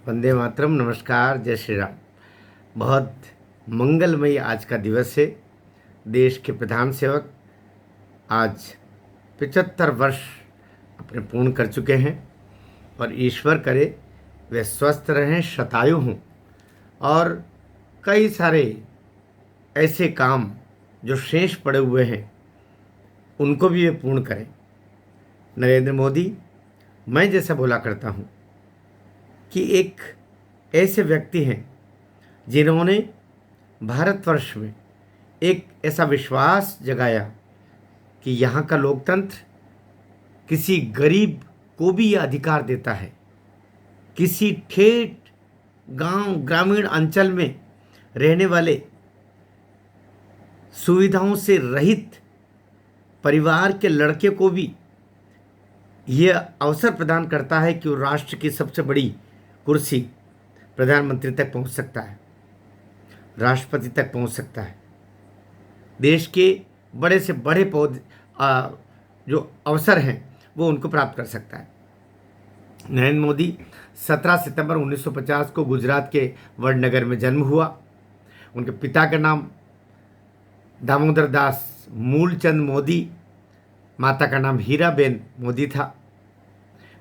वंदे मातरम। नमस्कार, जय श्री राम। बहुत मंगलमयी आज का दिवस है। देश के प्रधान सेवक आज 75 वर्ष अपने पूर्ण कर चुके हैं और ईश्वर करे वे स्वस्थ रहें, शतायु हों और कई सारे ऐसे काम जो शेष पड़े हुए हैं उनको भी वे पूर्ण करें। नरेंद्र मोदी, मैं जैसा बोला करता हूँ कि एक ऐसे व्यक्ति हैं जिन्होंने भारतवर्ष में एक ऐसा विश्वास जगाया कि यहाँ का लोकतंत्र किसी गरीब को भी यह अधिकार देता है। किसी ठेठ गांव ग्रामीण अंचल में रहने वाले सुविधाओं से रहित परिवार के लड़के को भी यह अवसर प्रदान करता है कि वो राष्ट्र की सबसे बड़ी कुर्सी प्रधानमंत्री तक पहुंच सकता है, राष्ट्रपति तक पहुंच सकता है, देश के बड़े से बड़े पद जो अवसर हैं वो उनको प्राप्त कर सकता है। नरेंद्र मोदी 17 सितंबर 1950 को गुजरात के वडनगर में जन्म हुआ। उनके पिता का नाम दामोदर दास मूलचंद मोदी, माता का नाम हीराबेन मोदी था।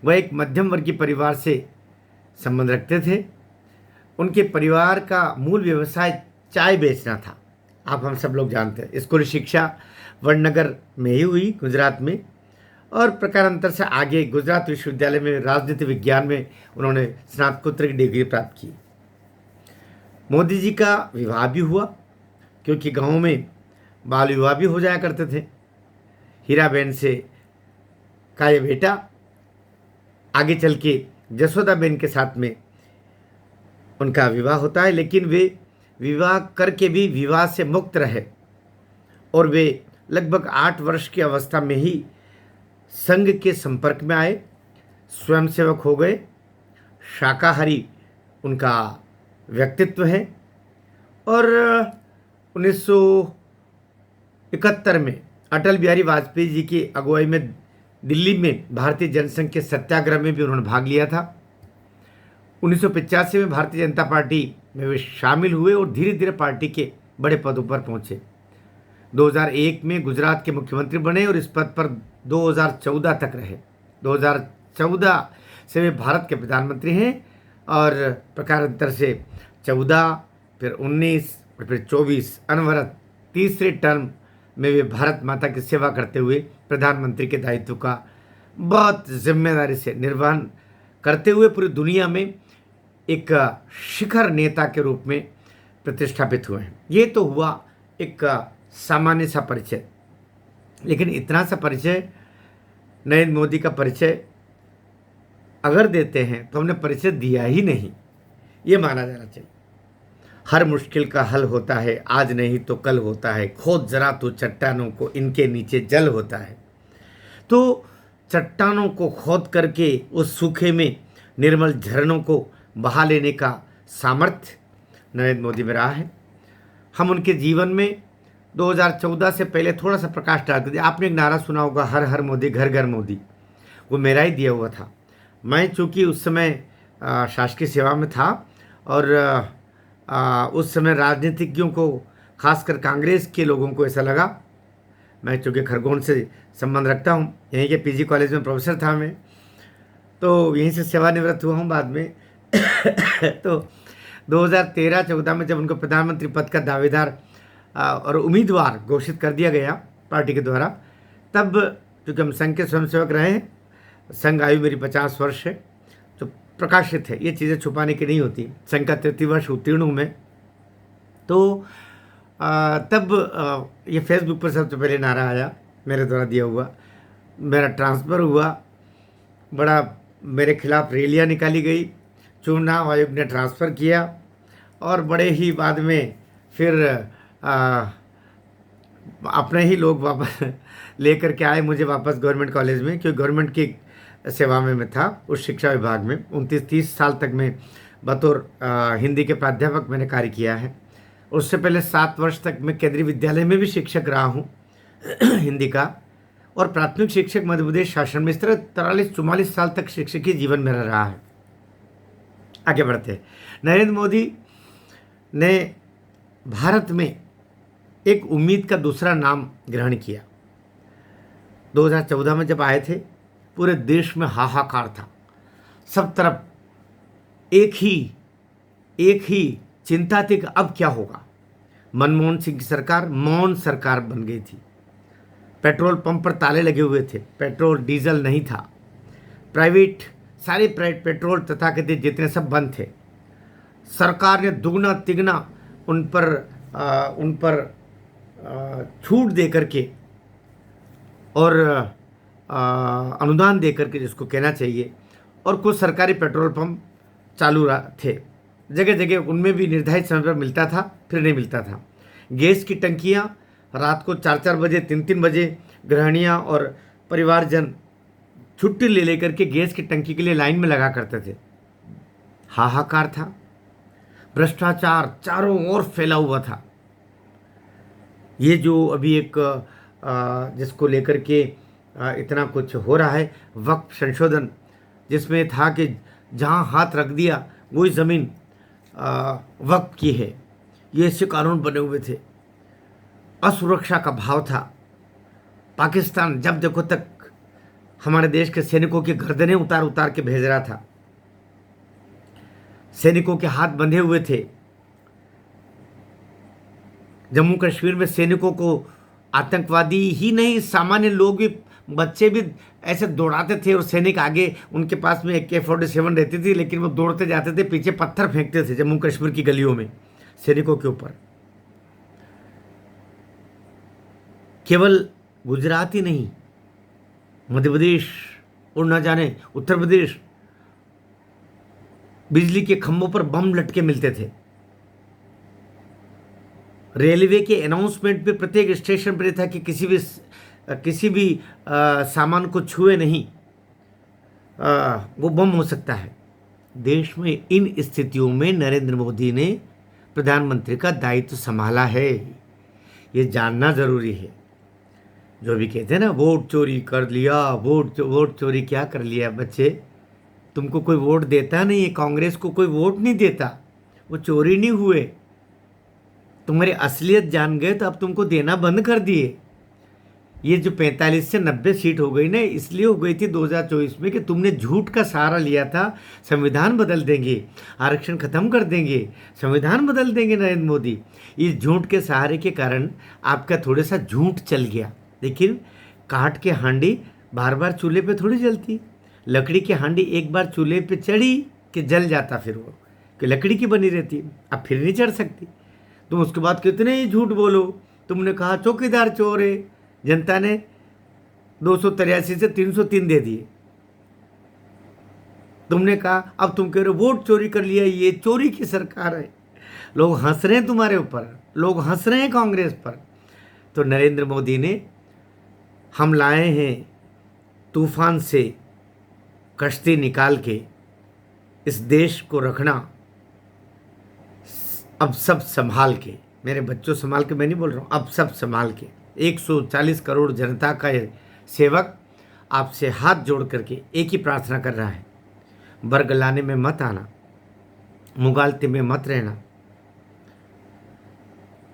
वह एक मध्यम वर्गीय परिवार से संबंध रखते थे। उनके परिवार का मूल व्यवसाय चाय बेचना था। आप हम सब लोग जानते हैं। स्कूल शिक्षा वडनगर में ही हुई, गुजरात में, और प्रकारांतर से आगे गुजरात विश्वविद्यालय में राजनीति विज्ञान में उन्होंने स्नातकोत्तर की डिग्री प्राप्त की। मोदी जी का विवाह भी हुआ, क्योंकि गाँव में बाल विवाह भी हो जाया करते थे। हीराबेन से का ये बेटा आगे चल के जसोदाबेन के साथ में उनका विवाह होता है, लेकिन वे विवाह करके भी विवाह से मुक्त रहे और वे लगभग 8 वर्ष की अवस्था में ही संघ के संपर्क में आए, स्वयंसेवक हो गए। शाकाहारी उनका व्यक्तित्व है और 1971 में अटल बिहारी वाजपेयी जी की अगुवाई में दिल्ली में भारतीय जनसंघ के सत्याग्रह में भी उन्होंने भाग लिया था। 1985 में भारतीय जनता पार्टी में वे शामिल हुए और धीरे धीरे पार्टी के बड़े पदों पर पहुंचे। 2001 में गुजरात के मुख्यमंत्री बने और इस पद पर 2014 तक रहे। 2014 से वे भारत के प्रधानमंत्री हैं और प्रकारांतर से 14, फिर 19 और फिर 24 अनवरत तीसरे टर्म में वे भारत माता की सेवा करते हुए प्रधानमंत्री के दायित्व का बहुत जिम्मेदारी से निर्वहन करते हुए पूरी दुनिया में एक शिखर नेता के रूप में प्रतिष्ठापित हुए हैं। ये तो हुआ एक सामान्य सा परिचय, लेकिन इतना सा परिचय, नरेंद्र मोदी का परिचय अगर देते हैं तो हमने परिचय दिया ही नहीं, ये माना जाना चाहिए। हर मुश्किल का हल होता है, आज नहीं तो कल होता है, खोद जरा तो चट्टानों को, इनके नीचे जल होता है। तो चट्टानों को खोद करके उस सूखे में निर्मल झरनों को बहा लेने का सामर्थ्य नरेंद्र मोदी में रहा है। हम उनके जीवन में 2014 से पहले थोड़ा सा प्रकाश डालते थे। आपने एक नारा सुना होगा, हर हर मोदी घर घर मोदी, वो मेरा ही दिया हुआ था। मैं चूँकि उस समय शासकीय सेवा में था और उस समय राजनीतिज्ञों को, खासकर कांग्रेस के लोगों को ऐसा लगा, मैं चूँकि खरगोन से संबंध रखता हूँ, यहीं के पीजी कॉलेज में प्रोफेसर था मैं, तो यहीं से सेवानिवृत्त हुआ हूँ बाद में। तो 2013-14 में जब उनको प्रधानमंत्री पद का दावेदार और उम्मीदवार घोषित कर दिया गया पार्टी के द्वारा, तब चूँकि हम संघ के स्वयंसेवक रहे हैं, संघ आयु मेरी 50 वर्ष है, तो प्रकाशित है, ये चीज़ें छुपाने की नहीं होती। संघ का 33 वर्ष उत्तीर्ण हूँ मैं। तो तब ये फेसबुक पर सबसे पहले नारा आया मेरे द्वारा दिया हुआ, मेरा ट्रांसफ़र हुआ, बड़ा मेरे खिलाफ रैलियाँ निकाली गई, चुनाव आयोग ने ट्रांसफ़र किया और बड़े ही बाद में फिर अपने ही लोग वापस लेकर के आए मुझे वापस गवर्नमेंट कॉलेज में, क्योंकि गवर्नमेंट की सेवा में मैं था उस शिक्षा विभाग में। 29-30 साल तक मैं बतौर हिंदी के प्राध्यापक मैंने कार्य किया है। उससे पहले 7 वर्ष तक मैं केंद्रीय विद्यालय में भी शिक्षक रहा हूँ हिंदी का, और प्राथमिक शिक्षक मध्य प्रदेश शासन में। इस तरह 43-44 साल तक शिक्षकीय जीवन मेरा रहा है। आगे बढ़ते हैं। नरेंद्र मोदी ने भारत में एक उम्मीद का दूसरा नाम ग्रहण किया। 2014 में जब आए थे, पूरे देश में हाहाकार था। सब तरफ एक ही चिंता थी कि अब क्या होगा। मनमोहन सिंह की सरकार मौन सरकार बन गई थी। पेट्रोल पंप पर ताले लगे हुए थे, पेट्रोल डीजल नहीं था। सारे प्राइवेट पेट्रोल तथाकथित जितने सब बंद थे। सरकार ने दुगना तिगना उन पर छूट दे करके और अनुदान दे करके, जिसको कहना चाहिए, और कुछ सरकारी पेट्रोल पंप चालू थे। जगह जगह उनमें भी निर्धारित समय पर मिलता था, फिर नहीं मिलता था। गैस की टंकियाँ रात को 4-4 बजे 3-3 बजे गृहिणियाँ और परिवारजन छुट्टी ले लेकर के गैस की टंकी के लिए लाइन में लगा करते थे। हाहाकार था। भ्रष्टाचार चारों ओर फैला हुआ था। ये जो अभी एक जिसको लेकर के इतना कुछ हो रहा है, वक्फ संशोधन, जिसमें था कि जहां हाथ रख दिया वही ज़मीन वक्फ की है, ये ऐसे कानून बने हुए थे। असुरक्षा का भाव था। पाकिस्तान जब देखो तक हमारे देश के सैनिकों की गर्दनें उतार उतार के भेज रहा था। सैनिकों के हाथ बंधे हुए थे। जम्मू कश्मीर में सैनिकों को आतंकवादी ही नहीं, सामान्य लोग भी, बच्चे भी ऐसे दौड़ाते थे और सैनिक आगे, उनके पास में AK-47 रहती थी, लेकिन वो दौड़ते जाते थे, पीछे पत्थर फेंकते थे जम्मू कश्मीर की गलियों में सैनिकों के ऊपर। केवल गुजरात ही नहीं, मध्य प्रदेश और न जाने उत्तर प्रदेश, बिजली के खंभों पर बम लटके मिलते थे। रेलवे के अनाउंसमेंट पे प्रत्येक स्टेशन पर था कि किसी भी सामान को छुए नहीं, वो बम हो सकता है। देश में इन स्थितियों में नरेंद्र मोदी ने प्रधानमंत्री का दायित्व संभाला है, ये जानना जरूरी है। जो भी कहते हैं ना, वोट चोरी कर लिया, वोट चोरी क्या कर लिया बच्चे, तुमको कोई वोट देता नहीं है, कांग्रेस को कोई वोट नहीं देता, वो चोरी नहीं हुए। तुम्हारी असलियत जान गए तो अब तुमको देना बंद कर दिए। ये जो 45 से 90 सीट हो गई ना, इसलिए हो गई थी 2024 में कि तुमने झूठ का सहारा लिया था। संविधान बदल देंगे, आरक्षण खत्म कर देंगे, संविधान बदल देंगे नरेंद्र मोदी। इस झूठ के सहारे के कारण आपका थोड़ा सा झूठ चल गया। लेकिन काठ के हांडी बार बार चूल्हे पे थोड़ी जलती। लकड़ी की हांडी एक बार चूल्हे पे चढ़ी कि जल जाता, फिर वो कि लकड़ी की बनी रहती, अब फिर नहीं चढ़ सकती। तुम उसके बाद कितने ही झूठ बोलो। तुमने कहा चौकीदार चोर है, जनता ने 283 से 303 दे दिए। तुमने कहा, अब तुम कह रहे हो वोट चोरी कर लिया, ये चोरी की सरकार है। लोग हंस रहे हैं तुम्हारे ऊपर, लोग हंस रहे हैं कांग्रेस पर। तो नरेंद्र मोदी ने, हम लाए हैं तूफान से कश्ती निकाल के, इस देश को रखना अब सब संभाल के, मेरे बच्चों संभाल के मैं नहीं बोल रहा हूँ, अब सब संभाल के। 140 करोड़ जनता का सेवक आपसे हाथ जोड़ करके एक ही प्रार्थना कर रहा है, वर्ग लाने में मत आना, मुगालते में मत रहना,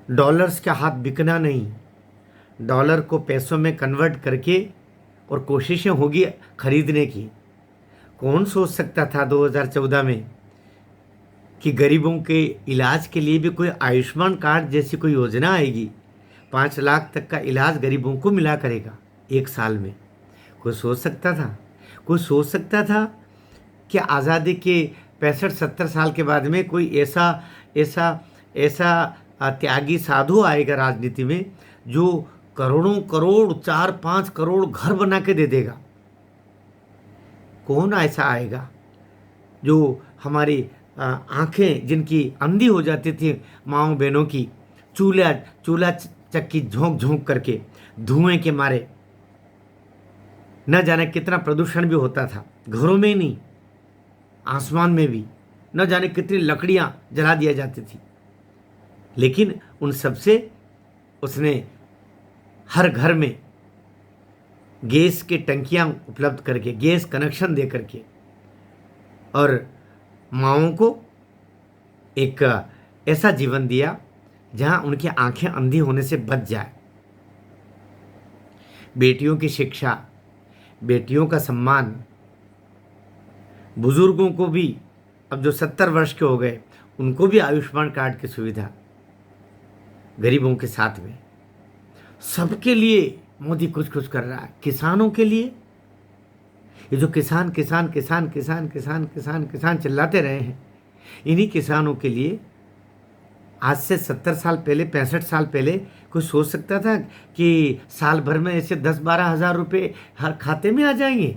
डॉलर्स का हाथ बिकना नहीं, डॉलर को पैसों में कन्वर्ट करके, और कोशिशें होगी खरीदने की। कौन सोच सकता था 2014 में कि गरीबों के इलाज के लिए भी कोई आयुष्मान कार्ड जैसी कोई योजना आएगी, 5 लाख तक का इलाज गरीबों को मिला करेगा 1 साल में। कोई सोच सकता था? कोई सोच सकता था कि आज़ादी के 65-70 साल के बाद में कोई ऐसा त्यागी साधु आएगा राजनीति में जो करोड़ों करोड़, 4-5 करोड़ घर बना के दे देगा? कौन ऐसा आएगा जो हमारी आंखें जिनकी अंधी हो जाती थी माँओं बहनों की, चूल्हा चक्की झोंक झोंक करके धुएं के मारे, न जाने कितना प्रदूषण भी होता था, घरों में ही नहीं आसमान में भी न जाने कितनी लकड़ियां जला दिया जाती थी। लेकिन उन सब से उसने हर घर में गैस के टंकियां उपलब्ध करके, गैस कनेक्शन दे करके, और माँओं को एक ऐसा जीवन दिया जहां उनकी आंखें अंधी होने से बच जाए। बेटियों की शिक्षा, बेटियों का सम्मान, बुजुर्गों को भी, अब जो 70 वर्ष के हो गए उनको भी आयुष्मान कार्ड की सुविधा, गरीबों के साथ में, सबके लिए मोदी कुछ कुछ कर रहा है। किसानों के लिए, ये जो किसान किसान किसान किसान किसान किसान किसान चिल्लाते रहे हैं, इन्हीं किसानों के लिए आज से 70 साल पहले, 65 साल पहले कोई सोच सकता था कि साल भर में ऐसे 10-12 हज़ार रुपये हर खाते में आ जाएंगे?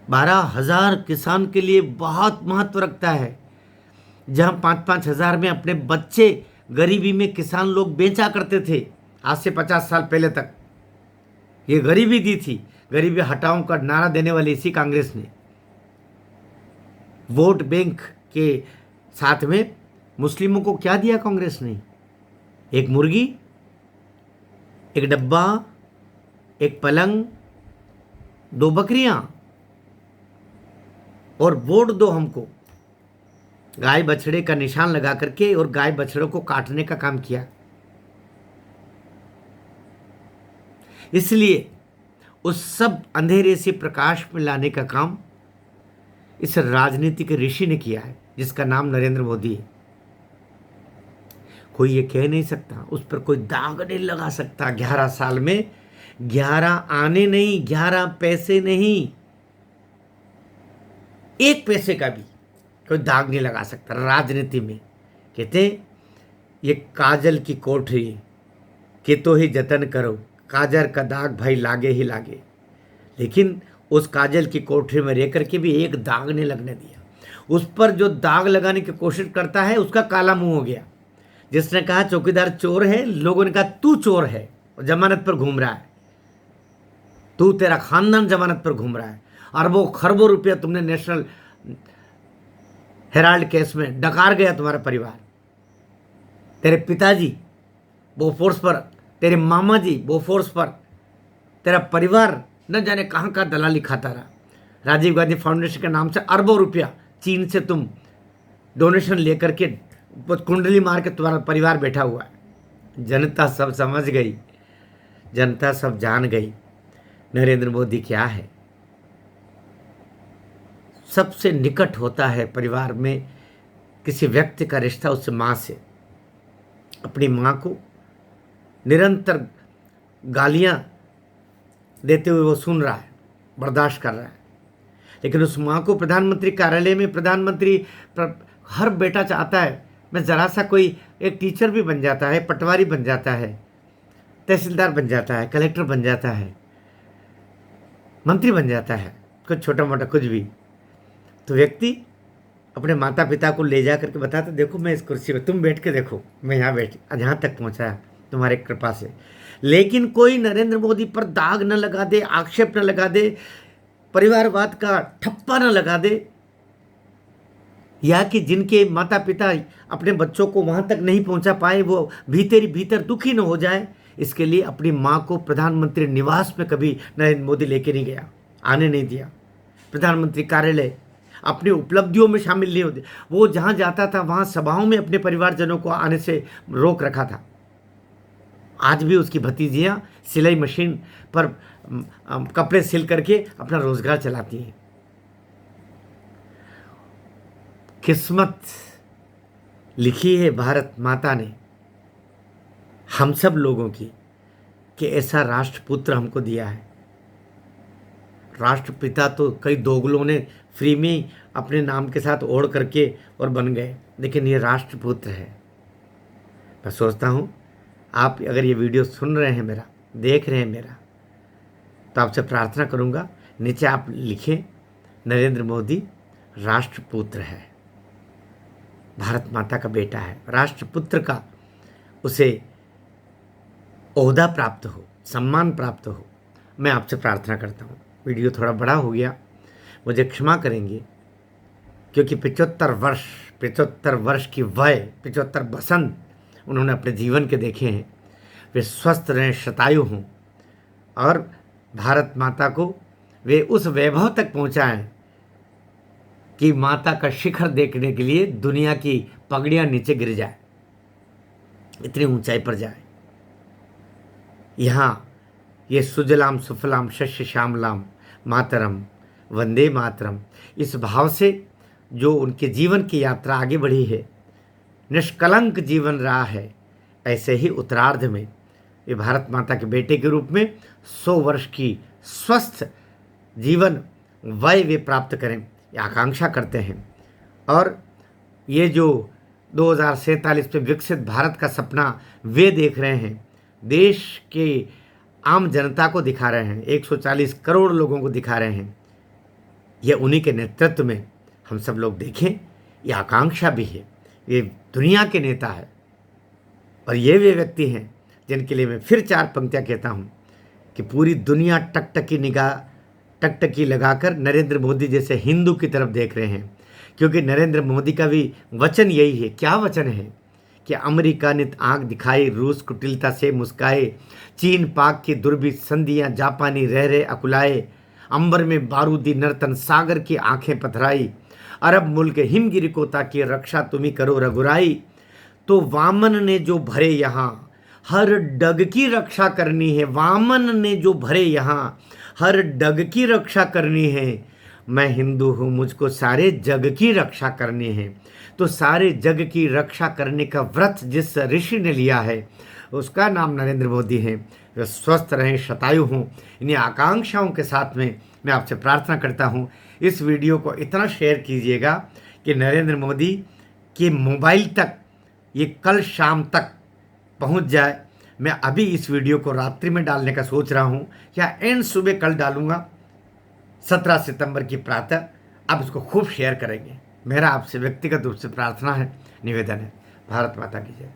12,000 किसान के लिए बहुत महत्व रखता है। जहां 5-5 हज़ार में अपने बच्चे गरीबी में किसान लोग बेचा करते थे, आज से 50 साल पहले तक ये गरीबी दी थी। गरीबी हटाओ का नारा देने वाली इसी कांग्रेस ने वोट बैंक के साथ में मुस्लिमों को क्या दिया कांग्रेस ने? एक मुर्गी, एक डब्बा, एक पलंग, 2 बकरियां, और वोट दो हमको। गाय बछड़े का निशान लगा करके और गाय बछड़ों को काटने का काम किया। इसलिए उस सब अंधेरे से प्रकाश में लाने का काम इस राजनीतिक ऋषि ने किया है, जिसका नाम नरेंद्र मोदी है। कोई ये कह नहीं सकता, उस पर कोई दाग नहीं लगा सकता। 11 साल में 11 आने नहीं, 11 पैसे नहीं, 1 पैसे का भी कोई दाग नहीं लगा सकता राजनीति में। कहते ये काजल की कोठरी के तो ही जतन करो, काजल का दाग भाई लागे ही लागे। लेकिन उस काजल की कोठरी में रह करके भी एक दाग नहीं लगने दिया। उस पर जो दाग लगाने की कोशिश करता है उसका काला मुंह हो गया। जिसने कहा चौकीदार चोर है, लोगों ने कहा तू चोर है और जमानत पर घूम रहा है, तू, तेरा खानदान जमानत पर घूम रहा है। अरबों खरबों रुपया तुमने नेशनल हेराल्ड केस में डकार गया तुम्हारा परिवार। तेरे पिताजी बोफोर्स पर, तेरे मामा जी बोफोर्स पर, तेरा परिवार न जाने कहाँ का दलाली खाता रहा। राजीव गांधी फाउंडेशन के नाम से अरबों रुपया चीन से तुम डोनेशन लेकर के कुंडली मार के तुम्हारा परिवार बैठा हुआ है। जनता सब समझ गई, जनता सब जान गई नरेंद्र मोदी क्या है। सबसे निकट होता है परिवार में किसी व्यक्ति का रिश्ता उससे माँ से। अपनी माँ को निरंतर गालियाँ देते हुए वो सुन रहा है, बर्दाश्त कर रहा है। लेकिन उस माँ को प्रधानमंत्री कार्यालय में हर बेटा चाहता है मैं ज़रा सा कोई एक टीचर भी बन जाता है, पटवारी बन जाता है, तहसीलदार बन जाता है, कलेक्टर बन जाता है, मंत्री बन जाता है, कुछ छोटा मोटा कुछ भी। तो व्यक्ति अपने माता पिता को ले जा करके बताता देखो मैं इस कुर्सी पर, तुम बैठ के देखो मैं यहाँ बैठ यहाँ तक पहुँचा तुम्हारे कृपा से। लेकिन कोई नरेंद्र मोदी पर दाग न लगा दे, आक्षेप न लगा दे, परिवारवाद का ठप्पा न लगा दे, या कि जिनके माता पिता अपने बच्चों को वहाँ तक नहीं पहुँचा पाए वो भीतर ही भीतर दुखी न हो जाए। इसके लिए अपनी माँ को प्रधानमंत्री निवास में कभी नरेंद्र मोदी लेके नहीं गया, आने नहीं दिया। प्रधानमंत्री कार्यालय अपनी उपलब्धियों में शामिल नहीं होते। वो जहाँ जाता था वहाँ सभाओं में अपने परिवारजनों को आने से रोक रखा था। आज भी उसकी भतीजियाँ सिलाई मशीन पर कपड़े सिल करके अपना रोजगार चलाती हैं। किस्मत लिखी है भारत माता ने हम सब लोगों की कि ऐसा राष्ट्रपुत्र हमको दिया है। राष्ट्रपिता तो कई दोगलों ने फ्री में अपने नाम के साथ ओढ़ करके और बन गए, लेकिन ये राष्ट्रपुत्र है। मैं सोचता हूँ आप अगर ये वीडियो सुन रहे हैं, मेरा देख रहे हैं मेरा, तो आपसे प्रार्थना करूँगा नीचे आप लिखें नरेंद्र मोदी राष्ट्रपुत्र है, भारत माता का बेटा है। राष्ट्रपुत्र का उसे ओहदा प्राप्त हो, सम्मान प्राप्त हो, मैं आपसे प्रार्थना करता हूँ। वीडियो थोड़ा बड़ा हो गया, मुझे क्षमा करेंगे, क्योंकि 75 वर्ष की वय, 75 बसंत उन्होंने अपने जीवन के देखे हैं। वे स्वस्थ रहें, शतायु हों और भारत माता को वे उस वैभव तक पहुँचाएँ कि माता का शिखर देखने के लिए दुनिया की पगड़ियां नीचे गिर जाए, इतनी ऊंचाई पर जाए। यहाँ ये सुजलाम सुफलाम शस्य श्यामलाम मातरम वंदे मातरम, इस भाव से जो उनके जीवन की यात्रा आगे बढ़ी है, निष्कलंक जीवन रहा है, ऐसे ही उत्तरार्ध में ये भारत माता के बेटे के रूप में 100 वर्ष की स्वस्थ जीवन वय वे प्राप्त करें, ये आकांक्षा करते हैं। और ये जो 2047 में विकसित भारत का सपना वे देख रहे हैं, देश के आम जनता को दिखा रहे हैं, 140 करोड़ लोगों को दिखा रहे हैं, ये उन्हीं के नेतृत्व में हम सब लोग देखें, ये आकांक्षा भी है। ये दुनिया के नेता है और ये वे व्यक्ति हैं जिनके लिए मैं फिर 4 पंक्तियाँ कहता हूँ कि पूरी दुनिया टकटकी लगाकर नरेंद्र मोदी जैसे हिंदू की तरफ देख रहे हैं, क्योंकि नरेंद्र मोदी का भी वचन यही है। क्या वचन है कि अमेरिका नित आंख दिखाई, रूस कुटिलता से मुस्काए, चीन पाक की दुर्भी संधियाँ, जापानी रह रहे अकुलाए, अंबर में बारूदी नर्तन सागर की आंखें पथराई, अरब मुल्क हिमगिरी को ताकि रक्षा तुम्ही करो रघुराई। तो वामन ने जो भरे यहाँ हर डग की रक्षा करनी है, वामन ने जो भरे यहाँ हर डग की रक्षा करनी है। मैं हिंदू हूँ, मुझको सारे जग की रक्षा करनी है। तो सारे जग की रक्षा करने का व्रत जिस ऋषि ने लिया है उसका नाम नरेंद्र मोदी है। वे स्वस्थ रहें, शतायु हों। इन्हीं आकांक्षाओं के साथ में मैं आपसे प्रार्थना करता हूँ, इस वीडियो को इतना शेयर कीजिएगा कि नरेंद्र मोदी के मोबाइल तक ये कल शाम तक पहुंच जाए। मैं अभी इस वीडियो को रात्रि में डालने का सोच रहा हूं, या एंड सुबह कल डालूंगा 17 सितंबर की प्रातः। आप इसको खूब शेयर करेंगे, मेरा आपसे व्यक्तिगत रूप से प्रार्थना है, निवेदन है। भारत माता की जय।